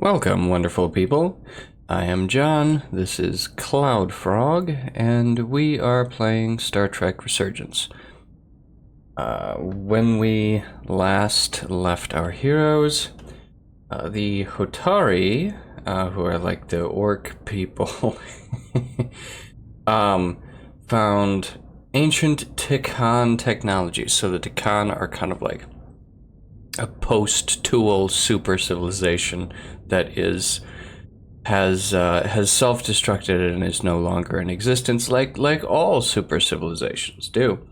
Welcome, wonderful people. I am John, this is Cloud Frog, and we are playing Star Trek Resurgence. When we last left our heroes, the Hotari, who are like the orc people, found ancient Tikan technology. So the Tikan are kind of like a post-Tool super civilization that has self-destructed and is no longer in existence, like all super civilizations do.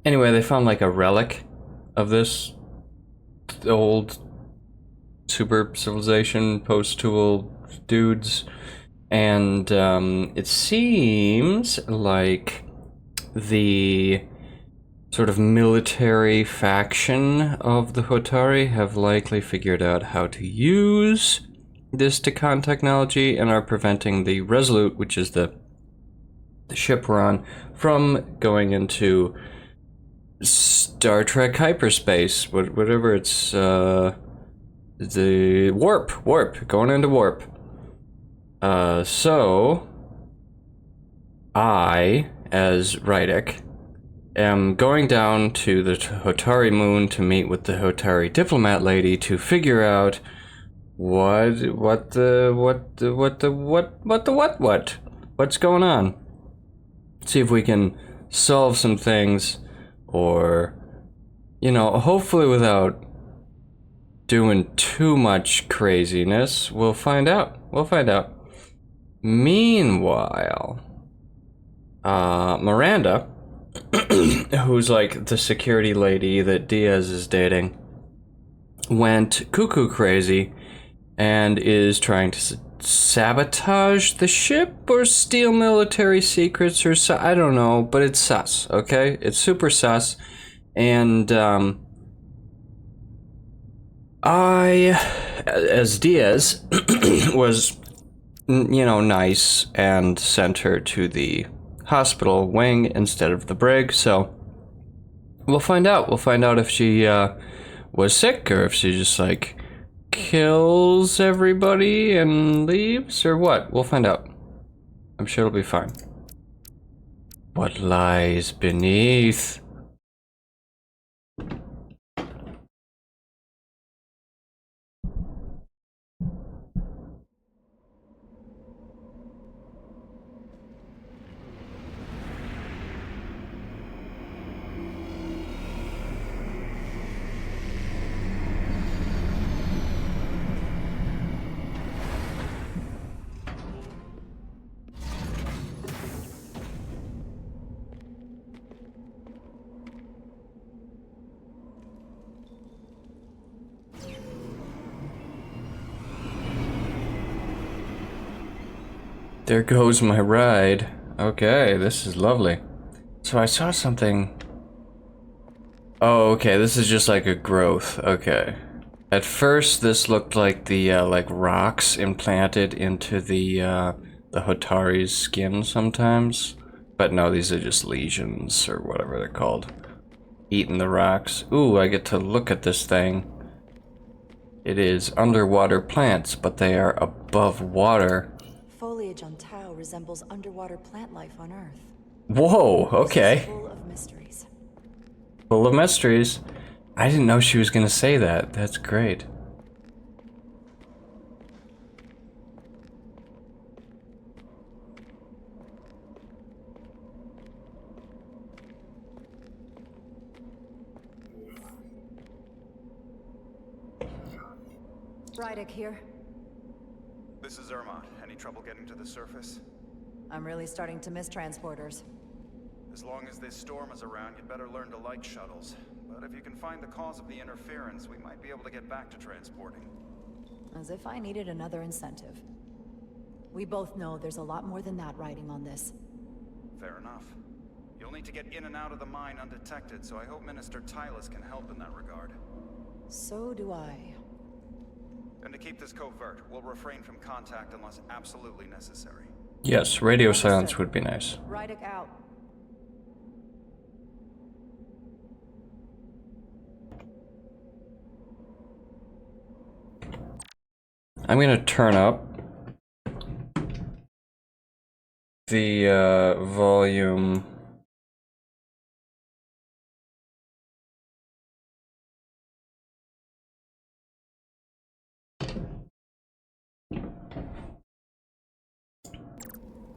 Anyway, they found like a relic of this old super civilization post-Tool dudes, and it seems like the sort of military faction of the Hotari have likely figured out how to use this Tikan technology and are preventing the Resolute, which is the ship we're on, from going into Star Trek hyperspace, whatever it's, the warp, going into warp. So I, as Rydick, am going down to the Hotari moon to meet with the Hotari diplomat lady to figure out what's going on. See if we can solve some things, or, you know, hopefully without doing too much craziness. We'll find out. Meanwhile, Miranda, who's like the security lady that Diaz is dating, went cuckoo crazy and is trying to sabotage the ship or steal military secrets, or I don't know, but it's sus, okay? It's super sus. And I, as Diaz, was, you know, nice and sent her to the hospital wing instead of the brig, so we'll find out. We'll find out if she was sick, or if she just like kills everybody and leaves, or what. We'll find out. I'm sure it'll be fine. What lies beneath? There goes my ride. Okay, this is lovely. So I saw something. Oh, okay, this is just like a growth. Okay. At first, this looked like the like rocks implanted into the Hotari's skin sometimes, but no, these are just lesions or whatever they're called. Eating the rocks. Ooh, I get to look at this thing. It is underwater plants, but they are above water. Foliage on Tau resembles underwater plant life on Earth. Whoa, okay. Full of mysteries. Full of mysteries. I didn't know she was gonna say that. That's great. Rydick here. This is Irma. Any trouble getting to the surface? I'm really starting to miss transporters. As long as this storm is around, you'd better learn to like shuttles. But if you can find the cause of the interference, we might be able to get back to transporting. As if I needed another incentive. We both know there's a lot more than that riding on this. Fair enough. You'll need to get in and out of the mine undetected, so I hope Minister Tylus can help in that regard. So do I. And to keep this covert, we'll refrain from contact unless absolutely necessary. Yes, radio silence would be nice. Rydick out. I'm gonna turn up the volume.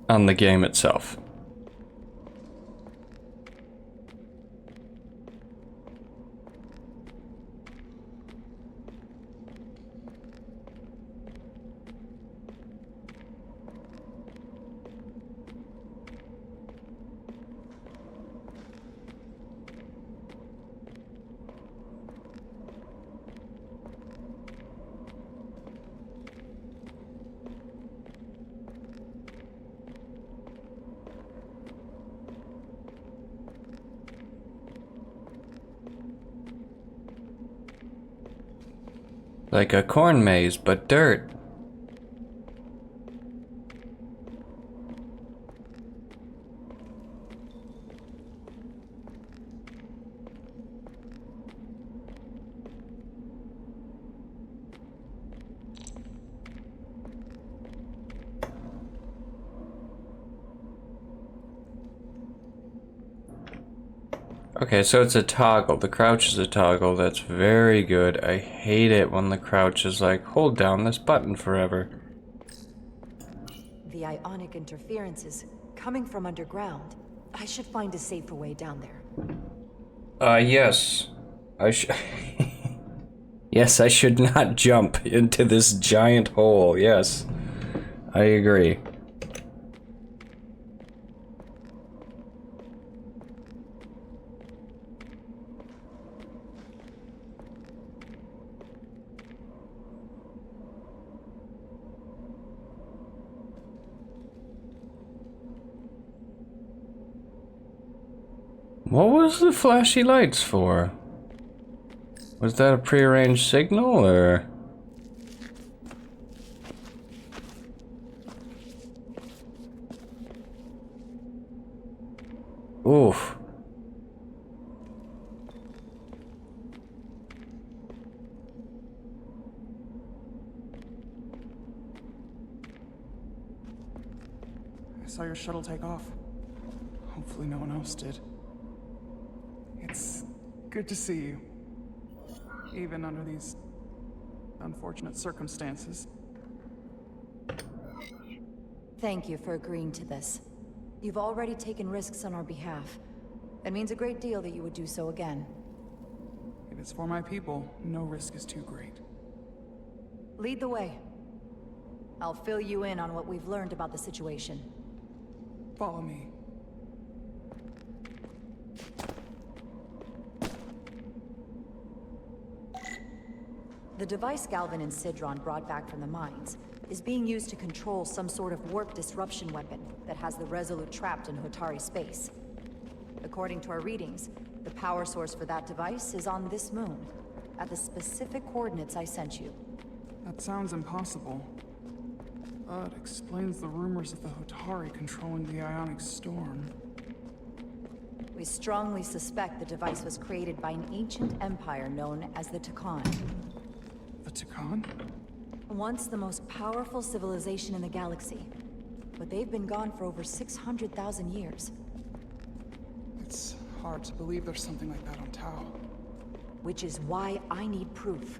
On the game itself. Like a corn maze, but dirt. Okay, so it's a toggle. The crouch is a toggle. That's very good. I hate it when the crouch is like, hold down this button forever. The ionic interference is coming from underground. I should find a safer way down there. Yes. I should... Yes, I should not jump into this giant hole. Yes. I agree. What was the flashy lights for? Was that a prearranged signal, or...? Oof. I saw your shuttle take off. Hopefully no one else did. It's good to see you. Even under these unfortunate circumstances. Thank you for agreeing to this. You've already taken risks on our behalf. It means a great deal that you would do so again. If it's for my people, no risk is too great. Lead the way. I'll fill you in on what we've learned about the situation. Follow me. The device Galvin and Sidron brought back from the mines is being used to control some sort of warp disruption weapon that has the Resolute trapped in Hotari space. According to our readings, the power source for that device is on this moon, at the specific coordinates I sent you. That sounds impossible. But explains the rumors of the Hotari controlling the ionic storm. We strongly suspect the device was created by an ancient empire known as the Takan. The Takan? Once the most powerful civilization in the galaxy, but they've been gone for over 600,000 years. It's hard to believe there's something like that on Tau. Which is why I need proof.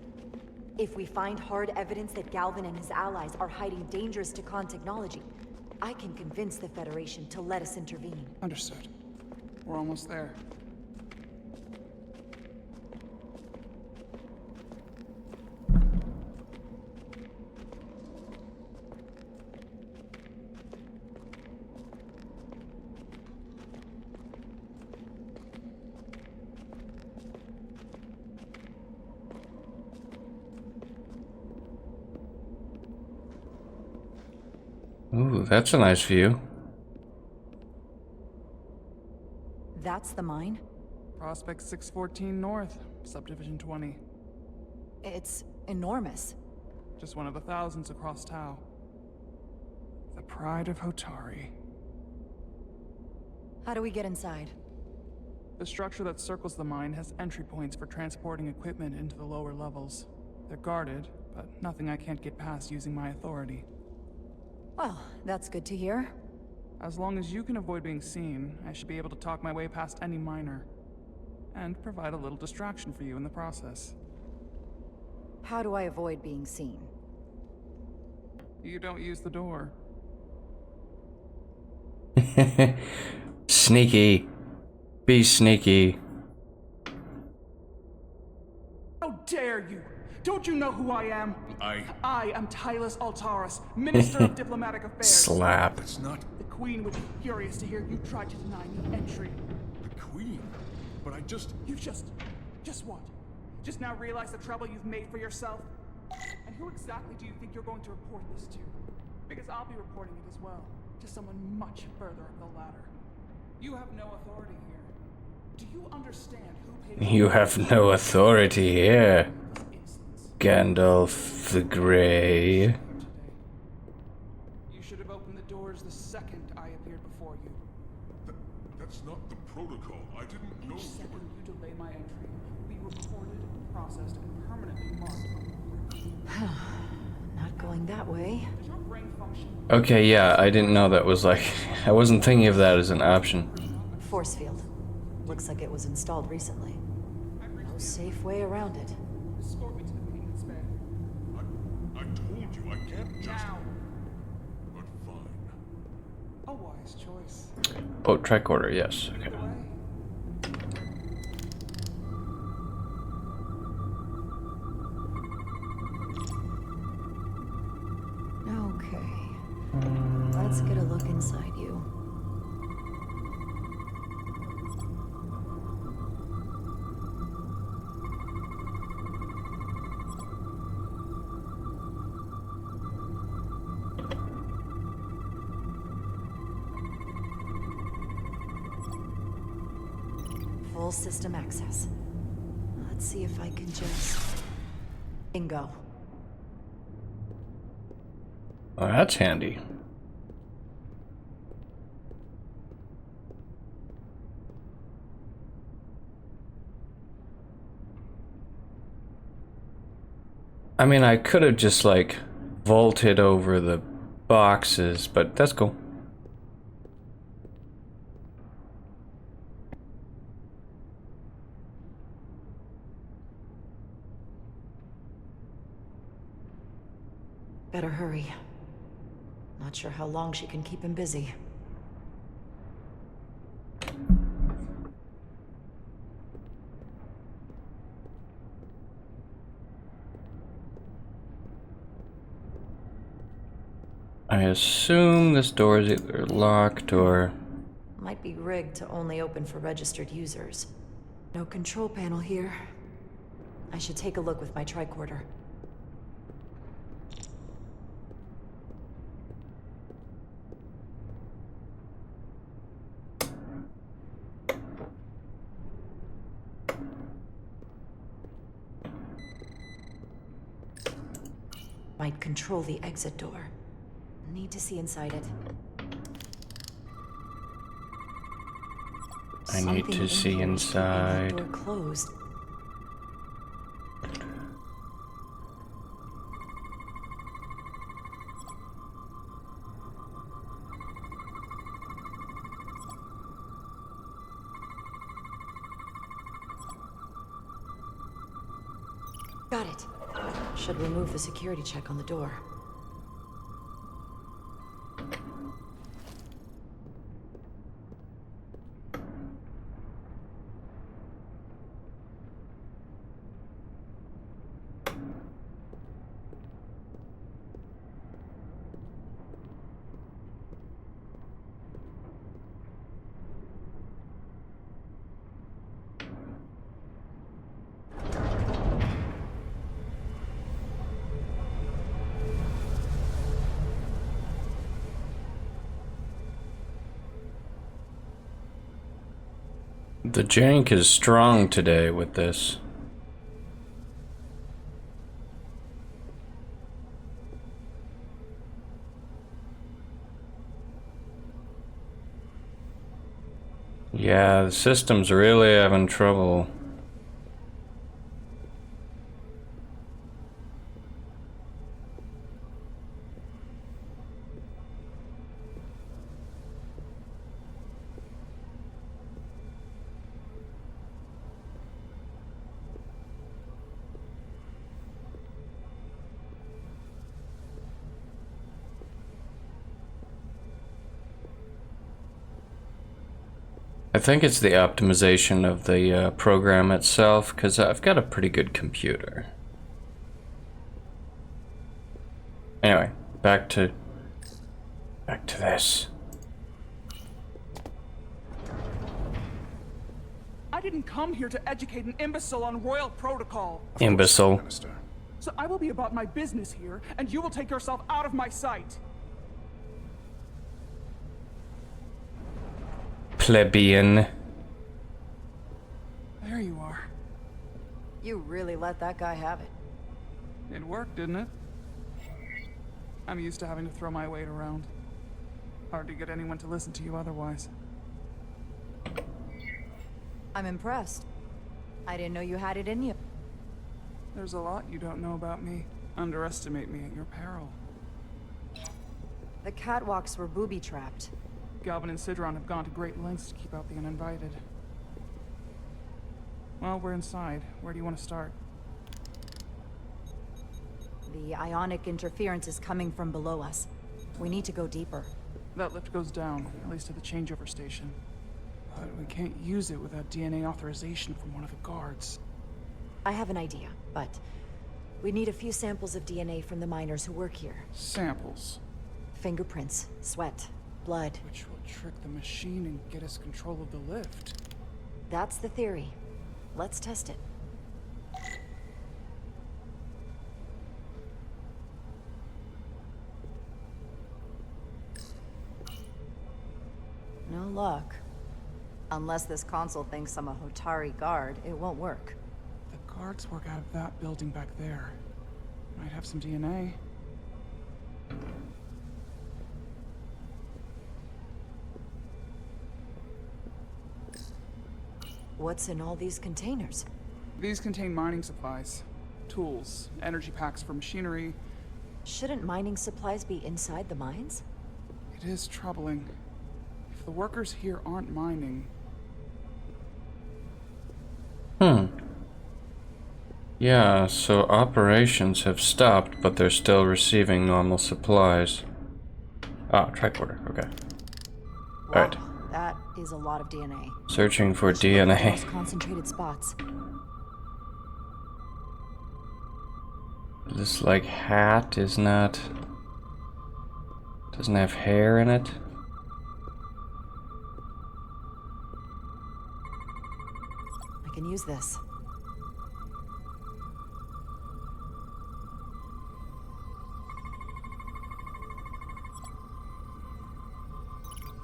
If we find hard evidence that Galvin and his allies are hiding dangerous Takan technology, I can convince the Federation to let us intervene. Understood. We're almost there. Ooh, that's a nice view. That's the mine? Prospect 614 North, Subdivision 20. It's enormous. Just one of the thousands across Tau. The pride of Hotari. How do we get inside? The structure that circles the mine has entry points for transporting equipment into the lower levels. They're guarded, but nothing I can't get past using my authority. Well, that's good to hear. As long as you can avoid being seen, I should be able to talk my way past any miner. And provide a little distraction for you in the process. How do I avoid being seen? You don't use the door. Sneaky. Be sneaky. How dare you! Don't you know who I am? I am Tylus Altaris, Minister of Diplomatic Affairs. Slap. It's not The Queen would be furious to hear you tried to deny me entry. the Queen, but I just... You just what? Just now realize the trouble you've made for yourself? And who exactly do you think you're going to report this to? Because I'll be reporting it as well, to someone much further up the ladder. You have no authority here. Do you understand who pays... You have no authority here, Insolence. Gandalf the Grey. You should have opened the doors the second I appeared before you. That's not the protocol. I didn't know... Each second you delay my entry will be recorded, processed, and permanently marked. Not going that way. Does your brain function? Okay, yeah, I didn't know that was like... I wasn't thinking of that as an option. Force field. Looks like it was installed recently. No safe way around it. Escort me to the maintenance bay. I told you, I can't just... Now! But fine. A wise choice. Oh, tricorder, yes. Okay. Either way. Okay. Let's get a look inside you. Full system access. Let's see if I can just... Bingo. Oh, that's handy. I mean, I could have just, like, vaulted over the boxes, but that's cool. Better hurry. Not sure how long she can keep him busy. I assume this door is either locked or... Might be rigged to only open for registered users. No control panel here. I should take a look with my tricorder. Might control the exit door. Need to see inside it. I need to see inside. Door closed. Got it. Should remove the security check on the door. The jank is strong today with this. Yeah, the system's really having trouble. I think it's the optimization of the program itself, because I've got a pretty good computer. Anyway, back to this. I didn't come here to educate an imbecile on royal protocol. Imbecile. Minister. So I will be about my business here, and you will take yourself out of my sight. Plebeian. There you are. You really let that guy have it. It worked, didn't it? I'm used to having to throw my weight around. Hard to get anyone to listen to you otherwise. I'm impressed. I didn't know you had it in you. There's a lot you don't know about me. Underestimate me at your peril. The catwalks were booby-trapped. Galvin and Sidron have gone to great lengths to keep out the uninvited. Well, we're inside. Where do you want to start? The ionic interference is coming from below us. We need to go deeper. That lift goes down, at least to the changeover station. But we can't use it without DNA authorization from one of the guards. I have an idea, but we need a few samples of DNA from the miners who work here. Samples. Fingerprints, sweat, blood. Which will trick the machine and get us control of the lift. That's the theory. Let's test it. No luck. Unless this console thinks I'm a Hotari guard, it won't work. The guards work out of that building back there. Might have some DNA. What's in all these containers? These contain mining supplies, tools, energy packs for machinery. Shouldn't mining supplies be inside the mines? It is troubling. If the workers here aren't mining, Yeah, so operations have stopped, but they're still receiving normal supplies. Ah, tricorder, okay. Wow, Alright. that is a lot of DNA. Searching for Most DNA. concentrated spots. This, like, hat is not... doesn't have hair in it. I can use this.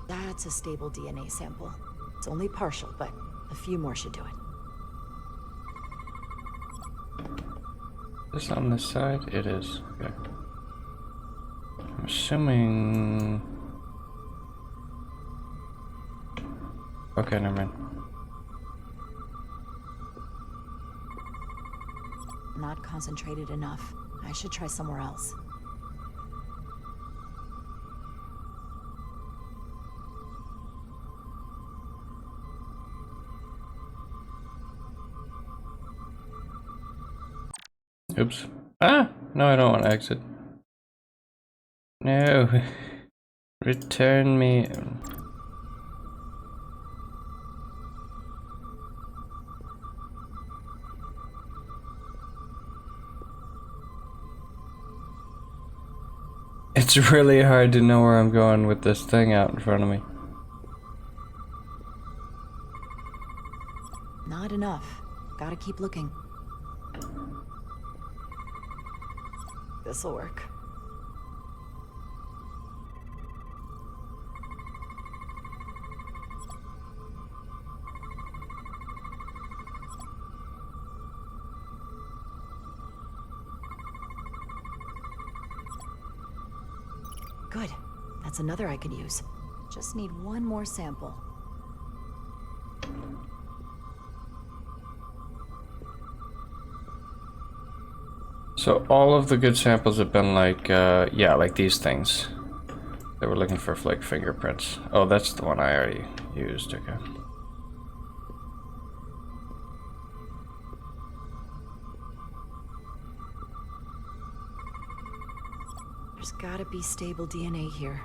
That's a stable DNA sample. It's only partial, but a few more should do it. Is this on this side? It is. Okay. I'm assuming... Okay, never mind. Not concentrated enough. I should try somewhere else. Oops. Ah! No, I don't want to exit. No. Return me. It's really hard to know where I'm going with this thing out in front of me. Not enough. Gotta keep looking. This'll work. Good. That's another I can use. Just need one more sample. So all of the good samples have been like, yeah, like these things. They were looking for flake fingerprints. Oh, that's the one I already used, okay. There's gotta be stable DNA here.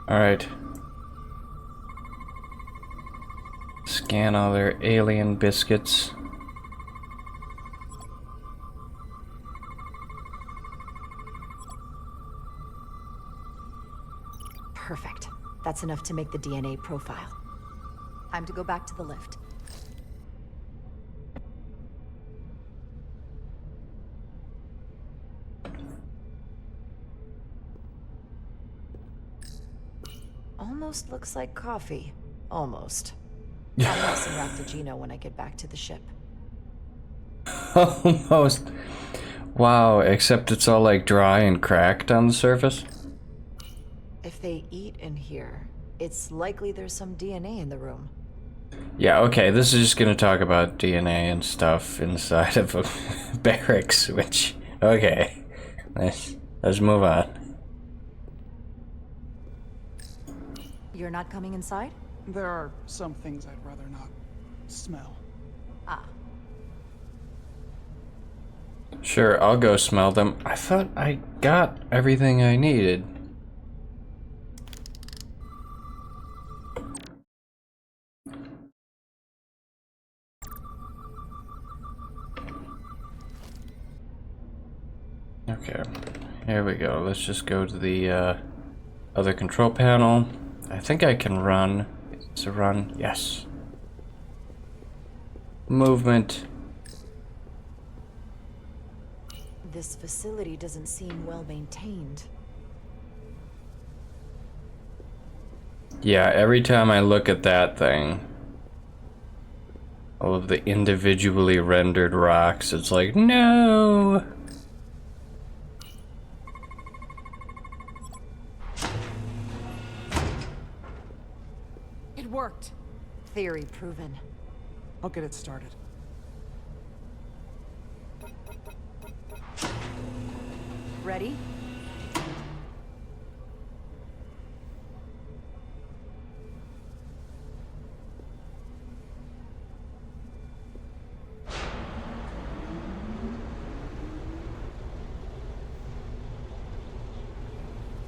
Alright. Scan all their alien biscuits. Perfect. That's enough to make the DNA profile. Time to go back to the lift. Almost looks like coffee. Almost. I'll have some Raptogino when I get back to the ship. Almost. Wow, except it's all like dry and cracked on the surface. If they eat in here, it's likely there's some DNA in the room. Yeah, okay, this is just gonna talk about DNA and stuff inside of a barracks, which, okay. Let's move on. You're not coming inside? There are some things I'd rather not smell. Ah. Sure, I'll go smell them. I thought I got everything I needed. Okay, here we go. Let's just go to the other control panel. I think I can run. It's a run. Yes. Movement. This facility doesn't seem well maintained. Yeah, every time I look at that thing, all of the individually rendered rocks, it's like, no! It worked. Theory proven. I'll get it started. Ready?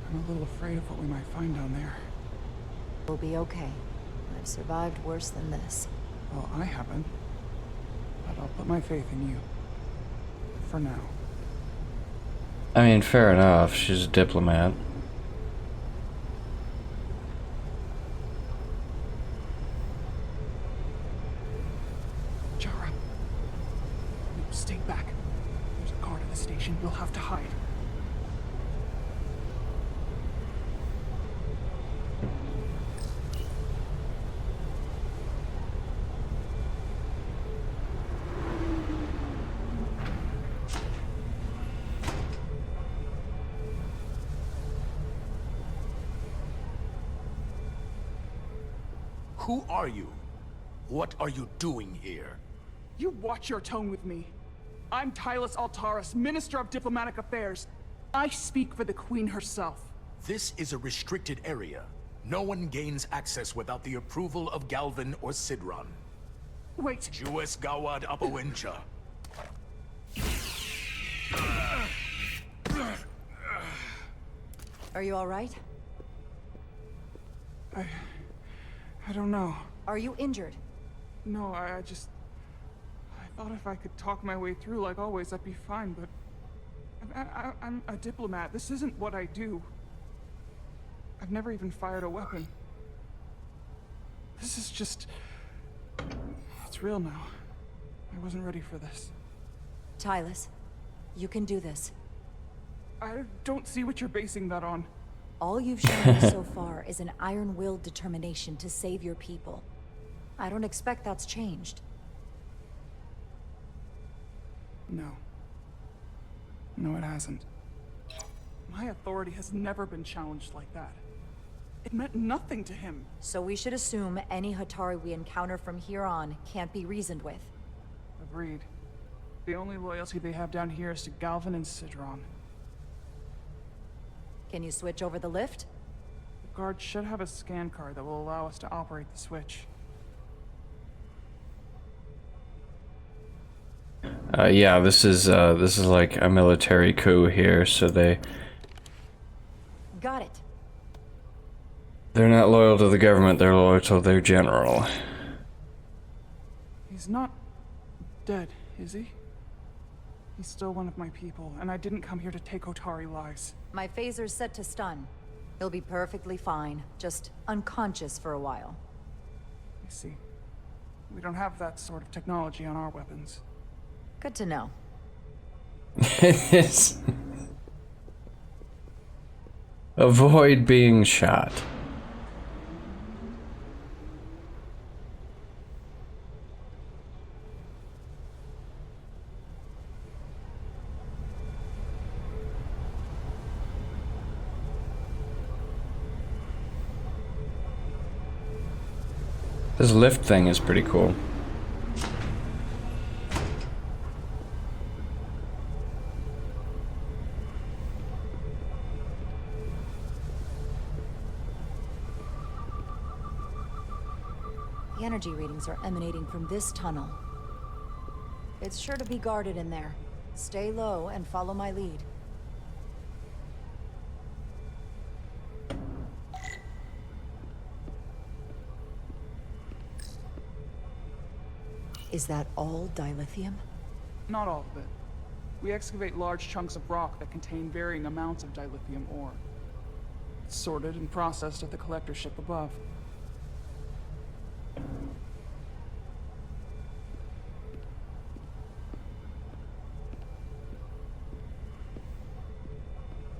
I'm a little afraid of what we might find down there. We'll be okay. I've survived worse than this. Well, I haven't. But I'll put my faith in you. For now. I mean, fair enough. She's a diplomat. Jara. No, stay back. There's a guard at the station. You'll have to hide. Who are you? What are you doing here? You watch your tone with me. I'm Tylus Altaris, Minister of Diplomatic Affairs. I speak for the Queen herself. This is a restricted area. No one gains access without the approval of Galvin or Sidron. Wait, Jues Gawad Apawincha. Are you all right? I don't know. Are you injured? No, I thought if I could talk my way through like always, I'd be fine, but... I'm a diplomat. This isn't what I do. I've never even fired a weapon. This is just... It's real now. I wasn't ready for this. Tylus, you can do this. I don't see what you're basing that on. All you've shown me so far is an iron-willed determination to save your people. I don't expect that's changed. No. No, it hasn't. My authority has never been challenged like that. It meant nothing to him. So we should assume any Hatari we encounter from here on can't be reasoned with. Agreed. The only loyalty they have down here is to Galvin and Sidron. Can you switch over the lift? The guard should have a scan card that will allow us to operate the switch. Yeah, this is like a military coup here, so they're Got it. not loyal to the government, they're loyal to their general. He's not dead, is he? He's still one of my people, and I didn't come here to take Otari lives. My phaser's set to stun. He'll be perfectly fine, just unconscious for a while. I see. We don't have that sort of technology on our weapons. Good to know. Yes. Avoid being shot. This lift thing is pretty cool. The energy readings are emanating from this tunnel. It's sure to be guarded in there. Stay low and follow my lead. Is that all dilithium? Not all of it. We excavate large chunks of rock that contain varying amounts of dilithium ore. It's sorted and processed at the collector ship above.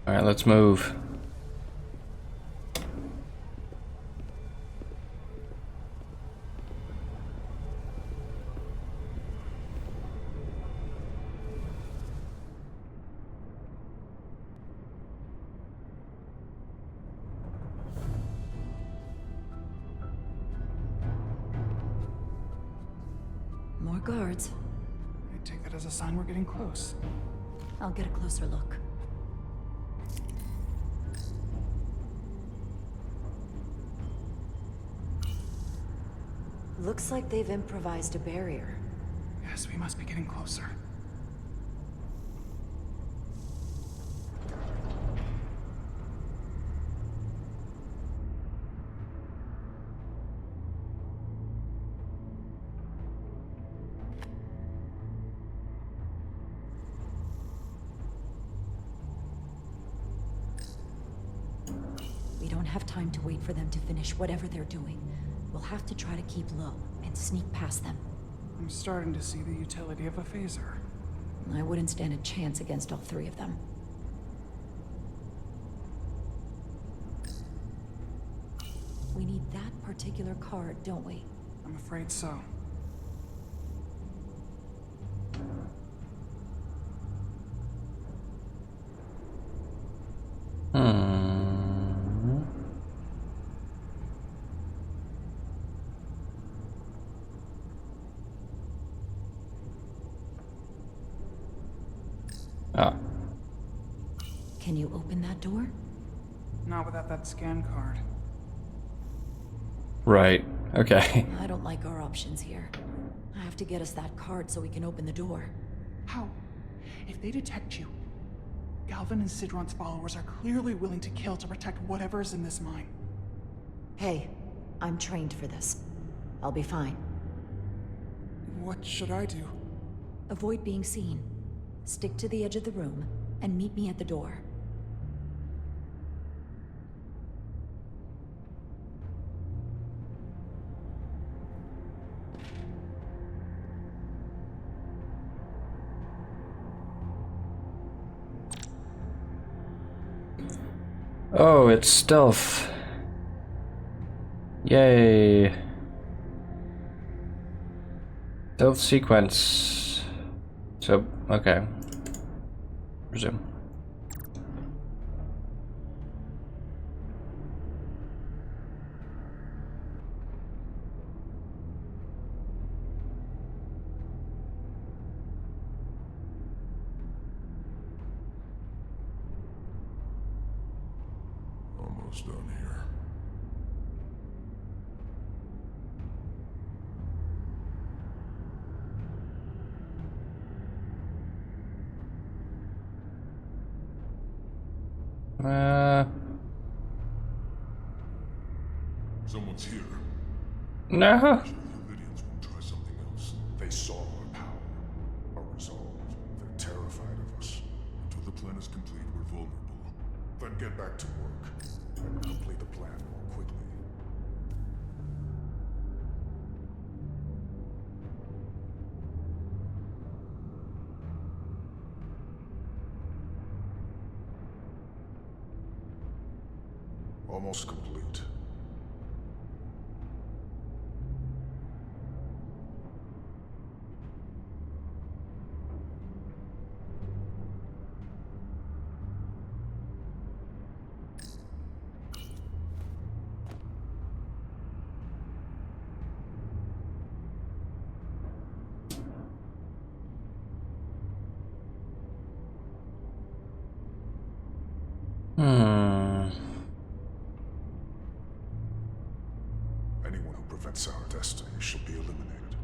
Alright, let's move. More guards. I take that as a sign we're getting close. I'll get a closer look. Looks like they've improvised a barrier. Yes, we must be getting closer. We don't have time to wait for them to finish whatever they're doing. We'll have to try to keep low and sneak past them. I'm starting to see the utility of a phaser. I wouldn't stand a chance against all three of them. We need that particular card, don't we? I'm afraid so. Ah, Can you open that door? Not without that scan card. right. Okay. I don't like our options here. I have to get us that card so we can open the door. How? If they detect you, Galvin and Sidron's followers are clearly willing to kill to protect whatever is in this mine. Hey, I'm trained for this. I'll be fine. What should I do? Avoid being seen. Stick to the edge of the room and meet me at the door. Oh, it's stealth. Yay. Stealth sequence. So, okay. Resume. Almost done here. Someone's here. No. The Lydians will try something else. plan is complete, we're vulnerable. Then get back to work. And complete the plan more quickly. Almost complete. Anyone who prevents our destiny shall be eliminated.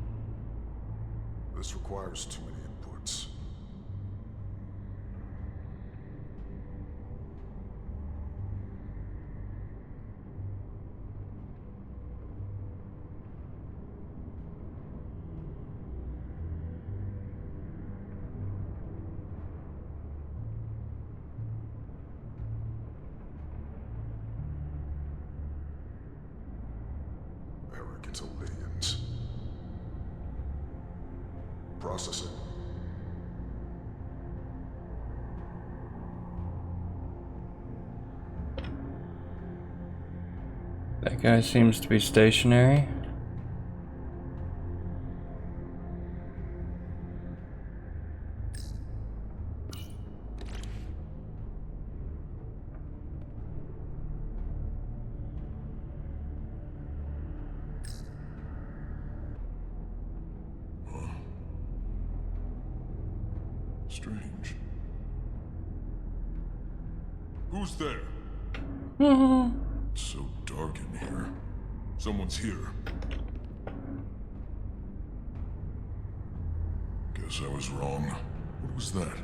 This requires too many inputs. Arrogant aliens. Processing. That guy seems to be stationary. Strange. Who's there? It's so dark in here. Someone's here. Guess I was wrong. What was that?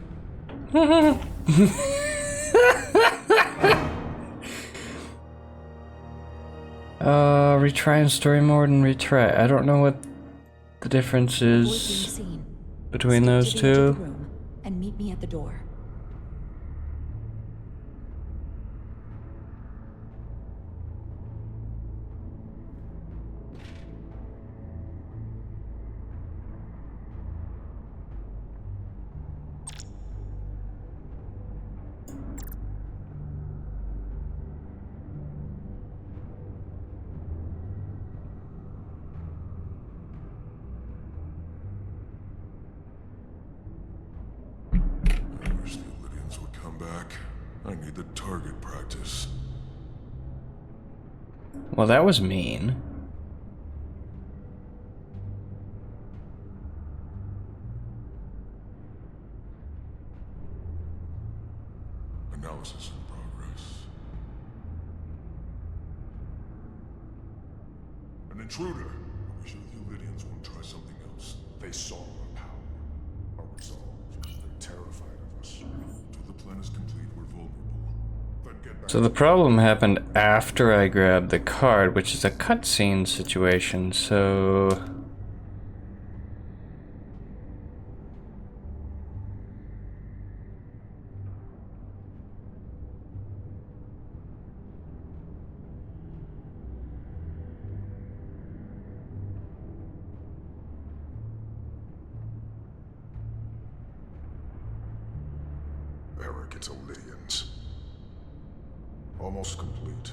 Retry in story mode and retry. I don't know what the difference Avoid being is seen. between Step those to the edge of two. the room and meet me at the door. I wish the Lydians would come back. I need the target practice. Well, that was mean. Analysis in progress. An intruder! Are we sure the Lydians won't try something else? They saw our power, our resolve. They're terrified of us. Till the plan is complete, we're vulnerable. Then get back. So the problem happened after I grabbed the card, which is a cutscene situation, so... Arrogant Lydians. Almost complete.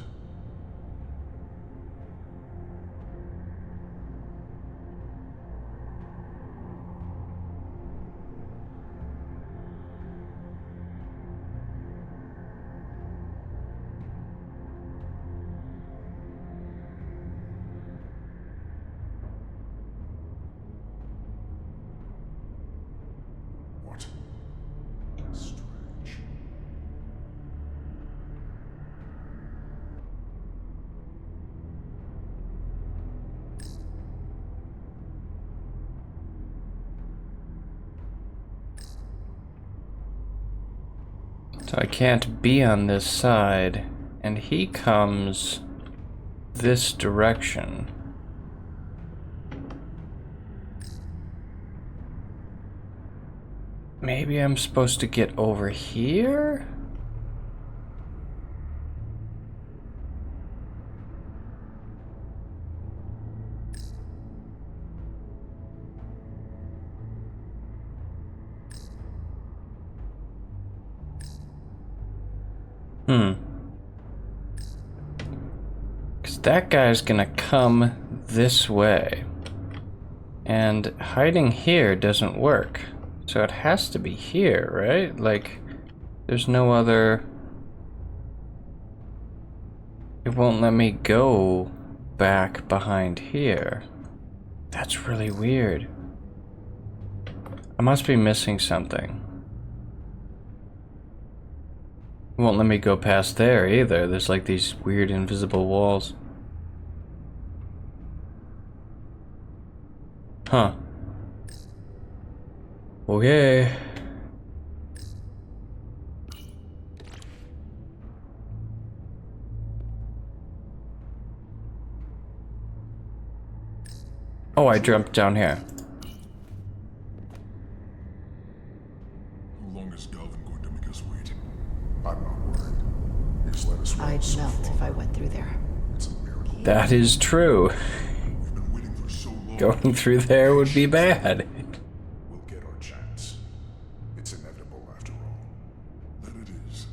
What? Strange. So I can't be on this side, and he comes this direction. maybe I'm supposed to get over here? Because that guy's gonna come this way. And hiding here doesn't work. So it has to be here, right? Like, there's no other... It won't let me go back behind here. That's really weird. I must be missing something. It won't let me go past there either. There's like these weird invisible walls. Huh. Okay. Oh, I jumped down here. How long is Galvin going to make us wait? I'm not worried. He's let us wait I'd so melt far. if I went through there. It's a miracle. That is true. We've been waiting for so long. Going through there would be bad. We'll get our chance. It's inevitable after all. That it is.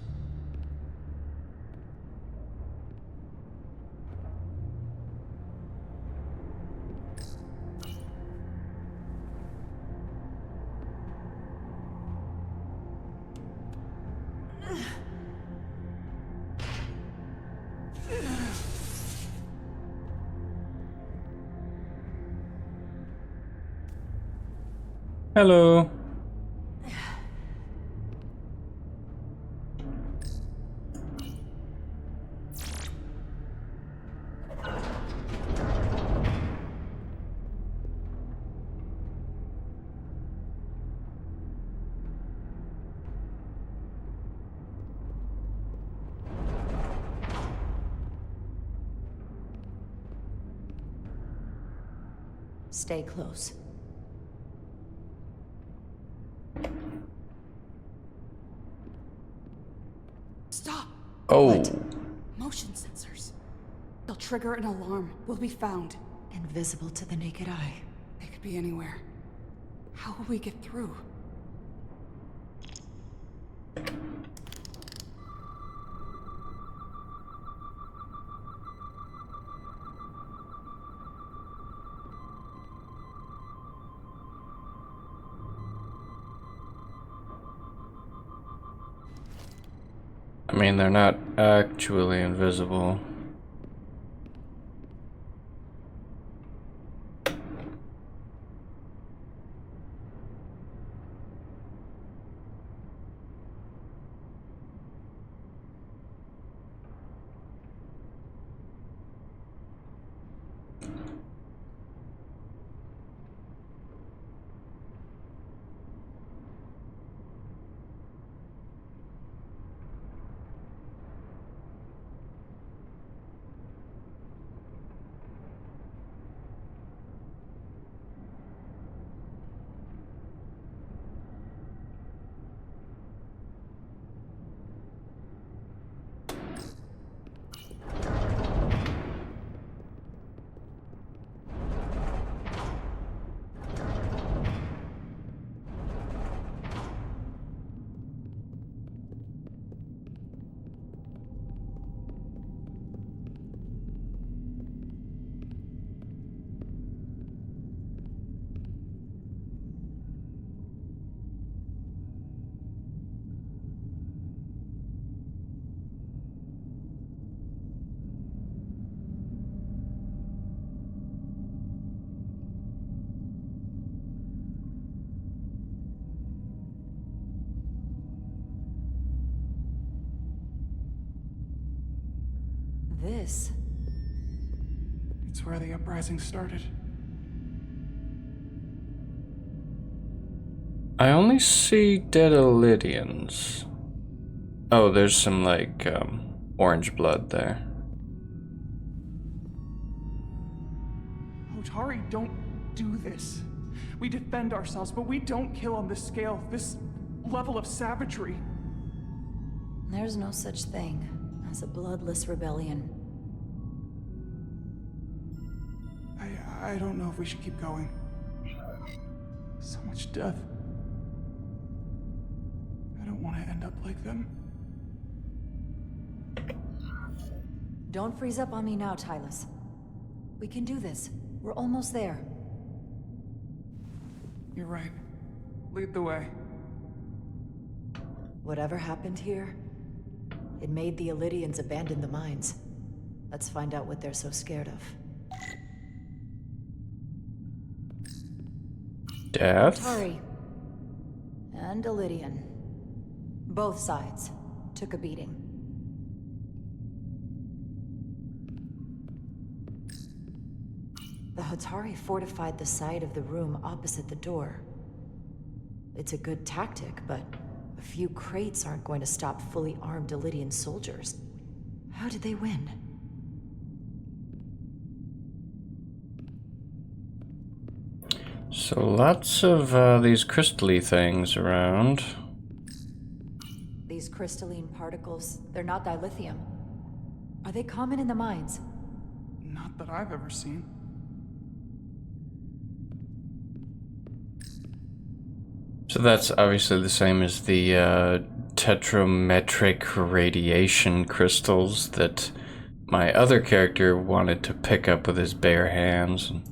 Hello. Stay close. Stop! Oh. What? Motion sensors. They'll trigger an alarm. We'll be found. Invisible to the naked eye. They could be anywhere. How will we get through? I mean, they're not actually invisible. This? It's where the uprising started. I only see dead Illydians. Oh, there's some, like, orange blood there. Otari, don't do this. We defend ourselves, but we don't kill on this scale. This level of savagery. There's no such thing as a bloodless rebellion. I don't know if we should keep going. So much death. I don't want to end up like them. Don't freeze up on me now, Tylus. We can do this. We're almost there. You're right. Lead the way. Whatever happened here, it made the Elydians abandon the mines. Let's find out what they're so scared of. Death? Tari. And Elydian. Both sides took a beating. The Hatari fortified the side of the room opposite the door. It's a good tactic, but a few crates aren't going to stop fully armed Elydian soldiers. How did they win? So lots of these crystally things around. These crystalline particles, they're not dilithium. Are they common in the mines? Not that I've ever seen. So that's obviously the same as the tetrametric radiation crystals that my other character wanted to pick up with his bare hands and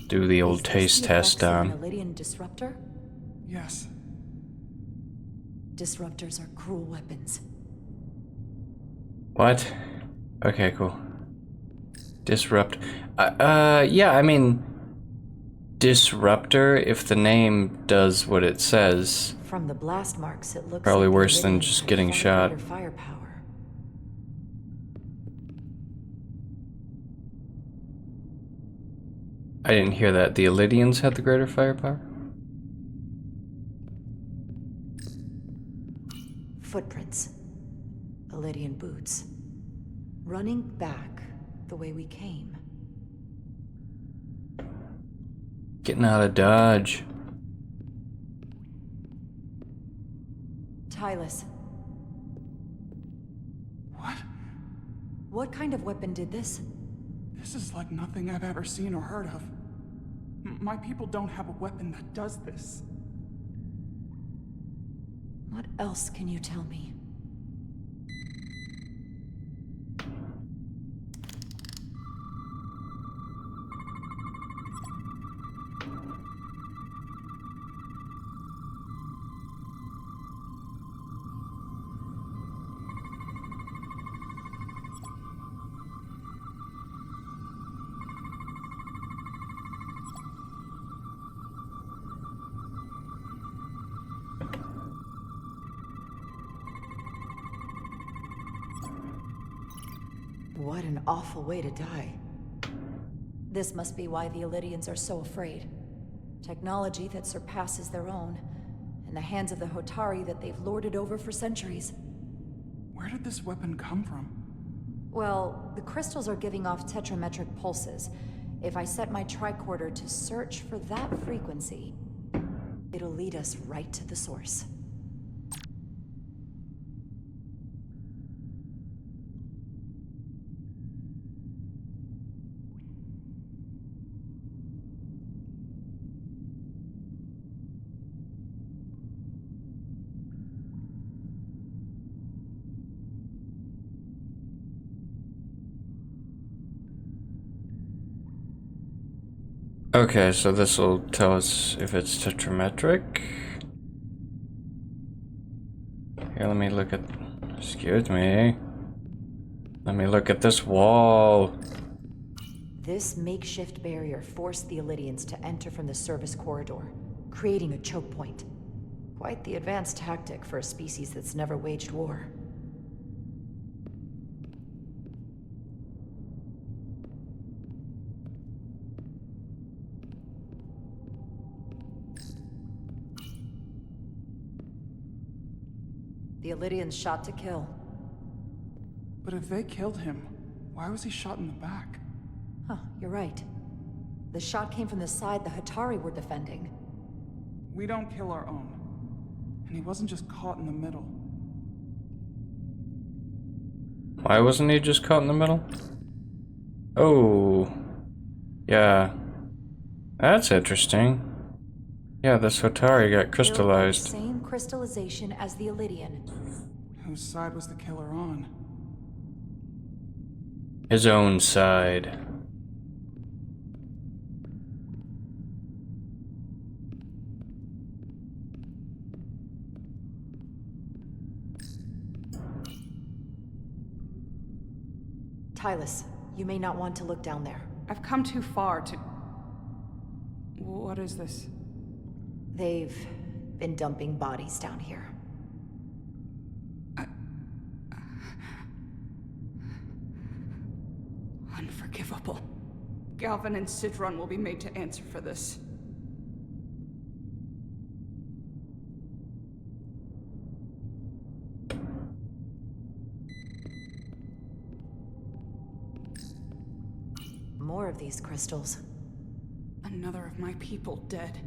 do the old taste test on. An Elydian disruptor? Yes. Disruptors are cruel weapons. What? Okay, cool. Disrupt. Yeah, I mean, disruptor, if the name does what it says. From the blast marks, it looks Probably like worse the than Elydians just had getting far shot. greater firepower. I didn't hear that. The Elydians had the greater firepower? Footprints. Elydian boots. Running back the way we came. Getting out of Dodge. Tylus, What? what kind of weapon did this? This is like nothing I've ever seen or heard of. My people don't have a weapon that does this. What else can you tell me? What an awful way to die. This must be why the Elydians are so afraid. Technology that surpasses their own, in the hands of the Hotari that they've lorded over for centuries. Where did this weapon come from? Well, the crystals are giving off tetrametric pulses. If I set my tricorder to search for that frequency, it'll lead us right to the source. Okay, so this will tell us if it's tetrametric. Here, let me look at... Excuse me. Let me look at this wall. This makeshift barrier forced the Elydians to enter from the service corridor, creating a choke point. Quite the advanced tactic for a species that's never waged war. The Elydians shot to kill. But if they killed him, why was he shot in the back? Huh, you're right. The shot came from the side the Hatari were defending. We don't kill our own. And he wasn't just caught in the middle. Why wasn't he just caught in the middle? Oh. Yeah. That's interesting. Yeah, this Hotari got Killed by the crystallized. same crystallization as the Elydian. Whose side was the killer on? His own side. Tylus, you may not want to look down there. I've come too far to... What is this? They've been dumping bodies down here. Unforgivable. Galvin and Sidron will be made to answer for this. More of these crystals. Another of my people dead.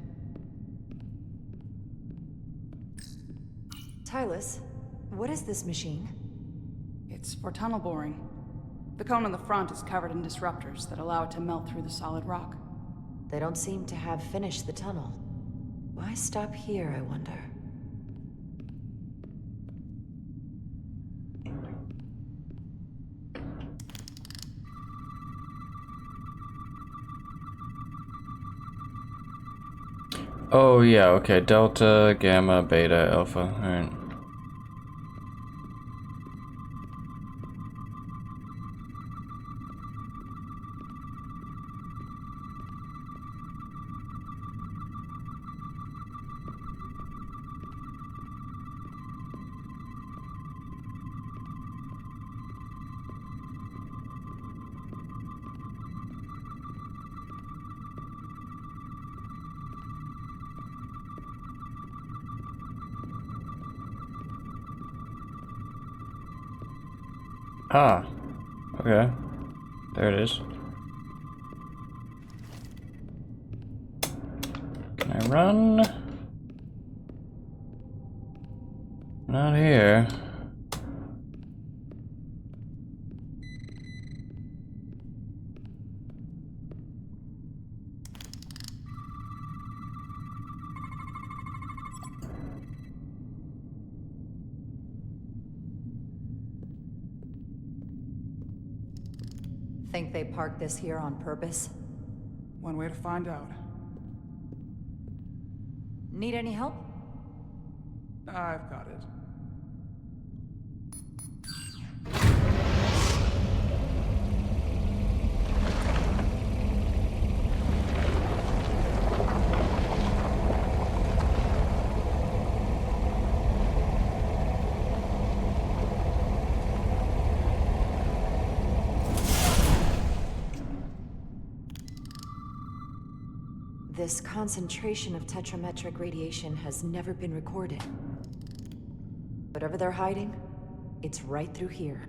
Tylus, what is this machine? It's for tunnel boring. The cone on the front is covered in disruptors that allow it to melt through the solid rock. They don't seem to have finished the tunnel. Why stop here, I wonder? Oh yeah, okay. Delta, Gamma, Beta, Alpha. Alright. Ah. Okay. There it is. Can I run? Not here. Think they parked this here on purpose? One way to find out. Need any help? I've got it. This concentration of tetrametric radiation has never been recorded. Whatever they're hiding, it's right through here.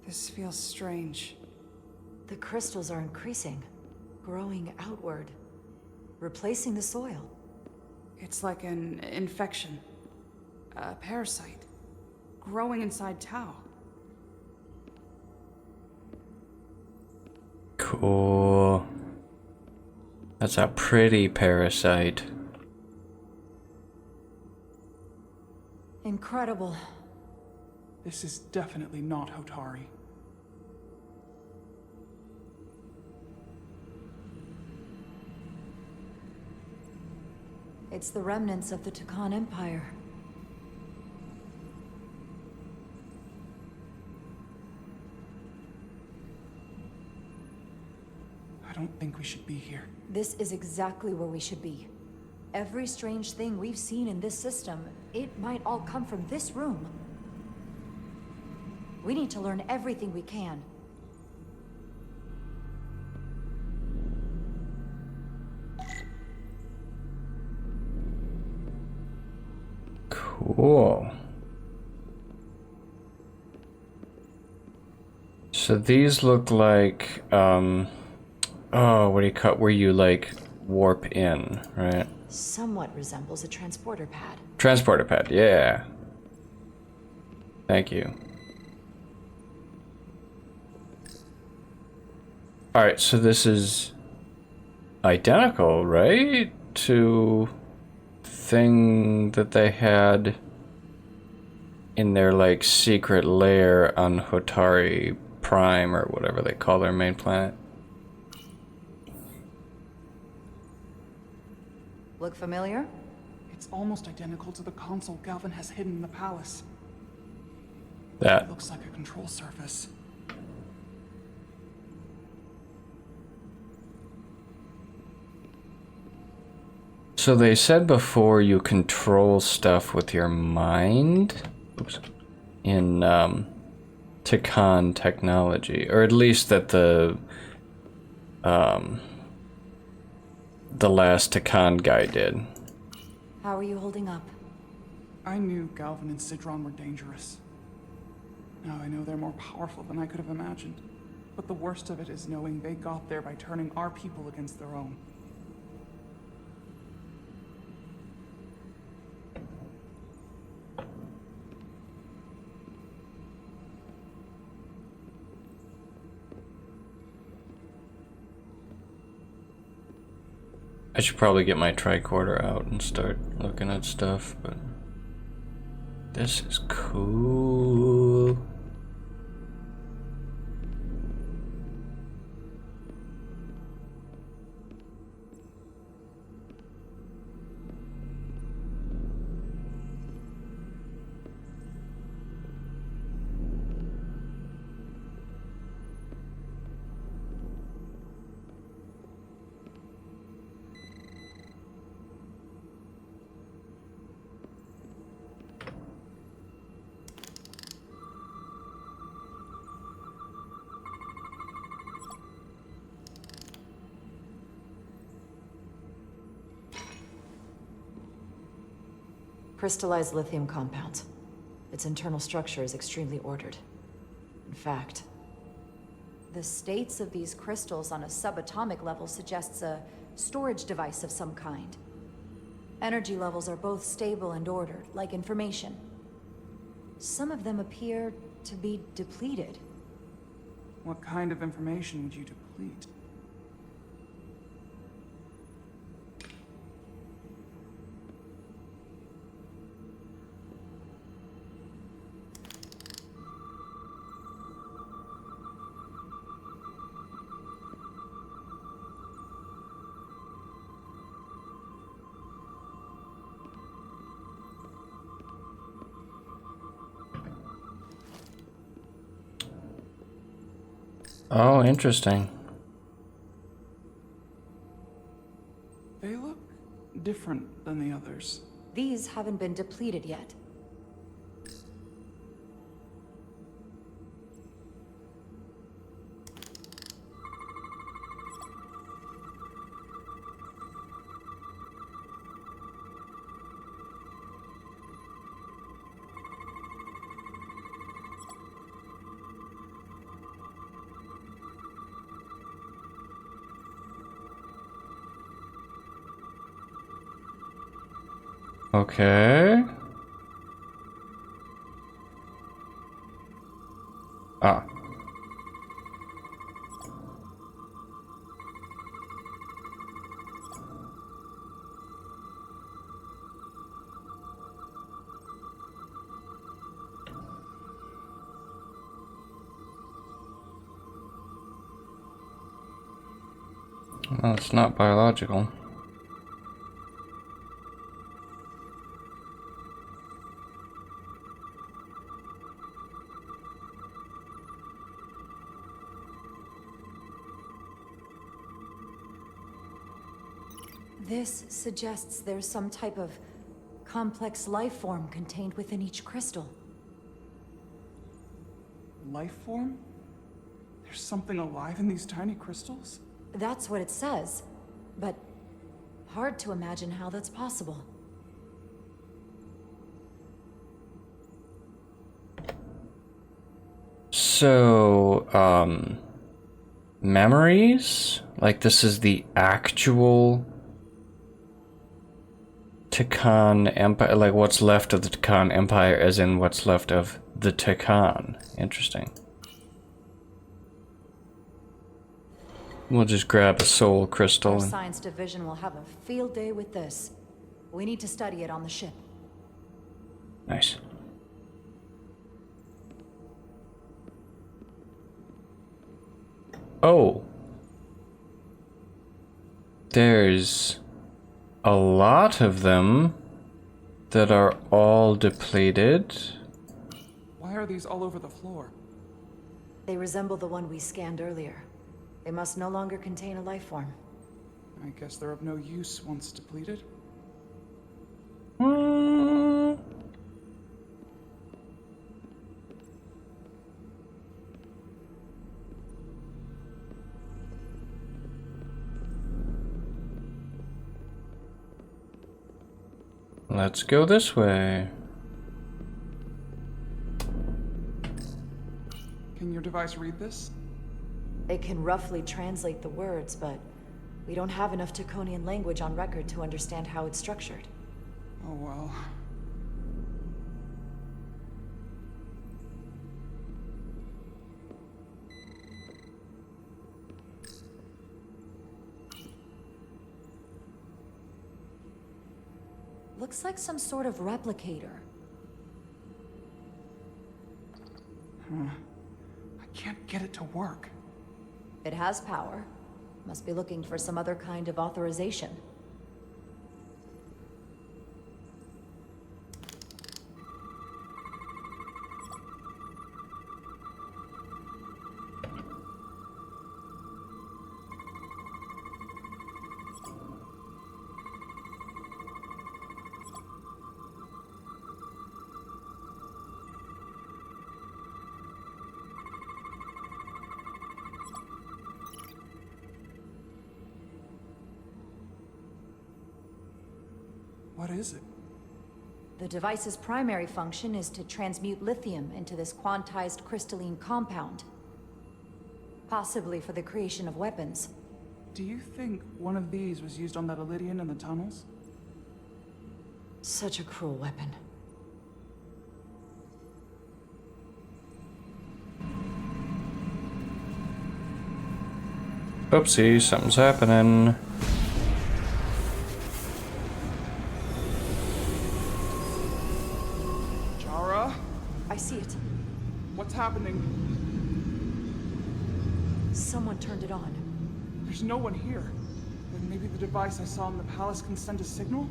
This feels strange. The crystals are increasing, growing outward, replacing the soil. It's like an infection. A parasite. Growing inside Tau. Cool. That's a pretty parasite. Incredible. This is definitely not Hotari. It's the remnants of the Tucan Empire. I don't think we should be here. This is exactly where we should be. Every strange thing we've seen in this system, it might all come from this room. We need to learn everything we can. Cool. So these look like, oh, what do you cut? Where you like warp in, right? Somewhat resembles a transporter pad. Transporter pad, yeah. Thank you. Alright, so this is identical, right? To thing that they had in their like secret lair on Hotari Prime or whatever they call their main planet. Look familiar? It's almost identical to the console Galvin has hidden in the palace. That. It looks like a control surface. So they said before you control stuff with your mind. Oops. In Tikan technology, or at least that the last Tikan guy did. How are you holding up? I knew Galvin and Sidron were dangerous. Now I know they're more powerful than I could have imagined. But the worst of it is knowing they got there by turning our people against their own. I should probably get my tricorder out and start looking at stuff, but this is cool. Crystallized lithium compound. Its internal structure is extremely ordered. In fact, the states of these crystals on a subatomic level suggests a storage device of some kind. Energy levels are both stable and ordered, like information. Some of them appear to be depleted. What kind of information would you deplete? Oh, interesting. They look different than the others. These haven't been depleted yet. Okay. Ah. Well, it's not biological. This suggests there's some type of complex life form contained within each crystal. Life form? There's something alive in these tiny crystals? That's what it says, but hard to imagine how that's possible. So, memories? Like this is the actual Tekkan Empire, like what's left of the Tekkan Empire, as in what's left of the Tekkan. Interesting. We'll just grab a soul crystal. Our And... science division will have a field day with this. We need to study it on the ship. Nice. Oh. There's a lot of them that are all depleted. Why are these all over the floor? They resemble the one we scanned earlier. They must no longer contain a life form. I guess they're of no use once depleted. Hmm. Let's go this way. Can your device read this? It can roughly translate the words, but we don't have enough Taconian language on record to understand how it's structured. Oh well. Looks like some sort of replicator. I can't get it to work. It has power. Must be looking for some other kind of authorization. What is it? The device's primary function is to transmute lithium into this quantized crystalline compound. Possibly for the creation of weapons. Do you think one of these was used on that Elydian in the tunnels? Such a cruel weapon. Oopsie, something's happening. Jara? I see it. What's happening? Someone turned it on. There's no one here. Then maybe the device I saw in the palace can send a signal?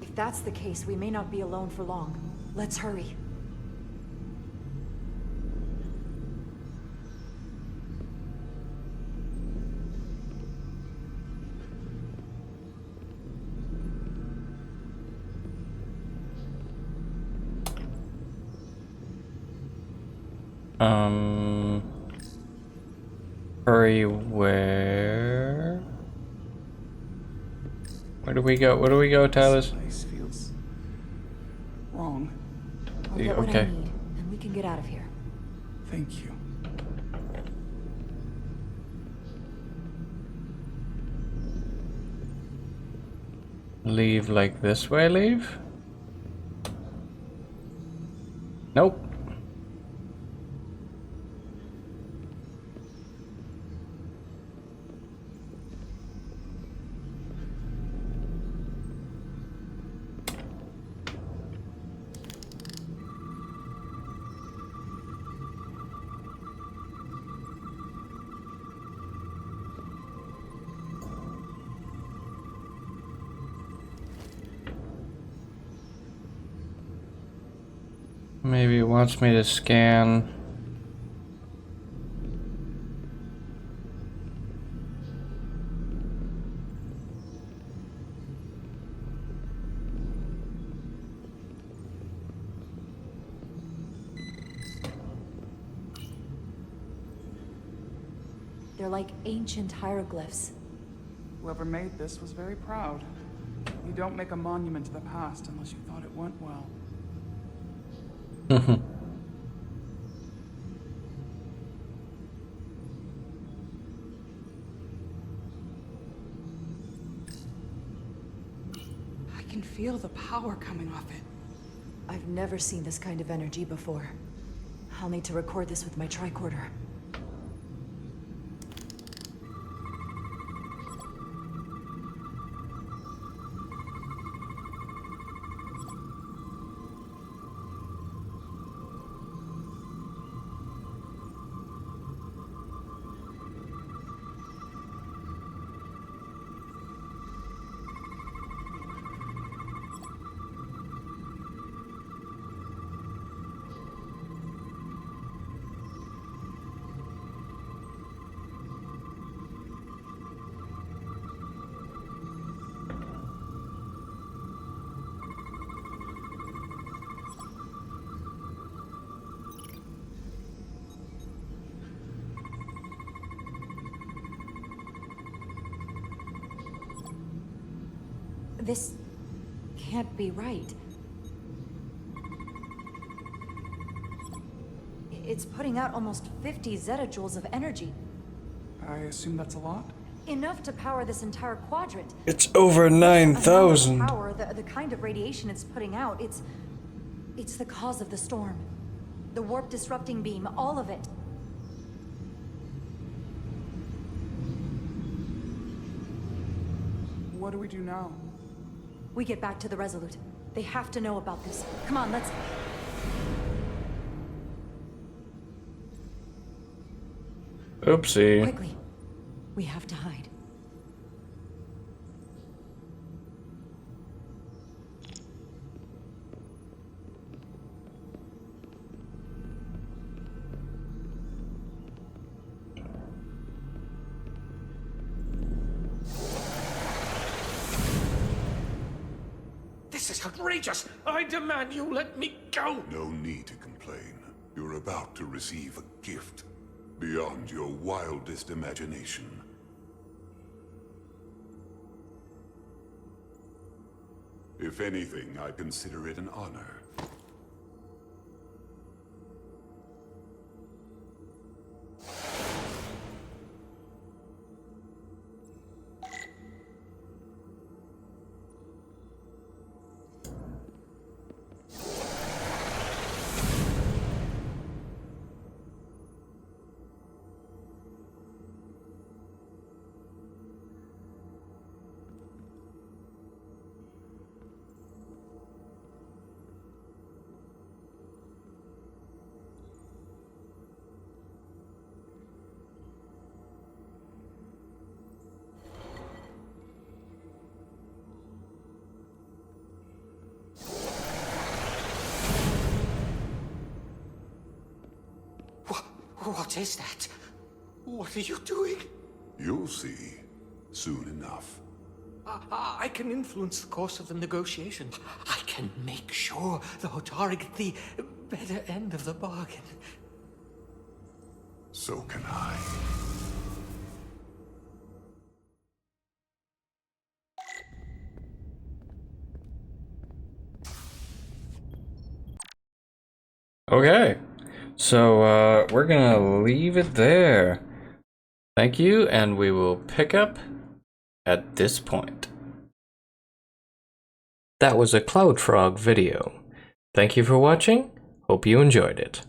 If that's the case, we may not be alone for long. Let's hurry. Hurry where? Where do we go? Where do we go, Talis? This place feels wrong. I'll get what I Okay. need, and we can get out of here. Thank you. Leave like this way, leave? Nope. Maybe it wants me to scan. They're like ancient hieroglyphs. Whoever made this was very proud. You don't make a monument to the past unless you thought it went well. I can feel the power coming off it. I've never seen this kind of energy before. I'll need to record this with my tricorder. This can't be right. It's putting out almost 50 zettajoules of energy. I assume that's a lot? Enough to power this entire quadrant. It's over 9,000. Power, the kind of radiation it's putting out, it's the cause of the storm. The warp disrupting beam, all of it. What do we do now? We get back to the Resolute. They have to know about this. Come on, let's... Oopsie. Quickly. We have to hide. This is outrageous! I demand you let me go! No need to complain. You're about to receive a gift beyond your wildest imagination. If anything, I consider it an honor. What is that? What are you doing? You'll see soon enough. I can influence the course of the negotiation. I can make sure the Hotari get the better end of the bargain. So can I. Okay. So, we're gonna leave it there. Thank you, and we will pick up at this point. That was a Cloud Frog video. Thank you for watching. Hope you enjoyed it.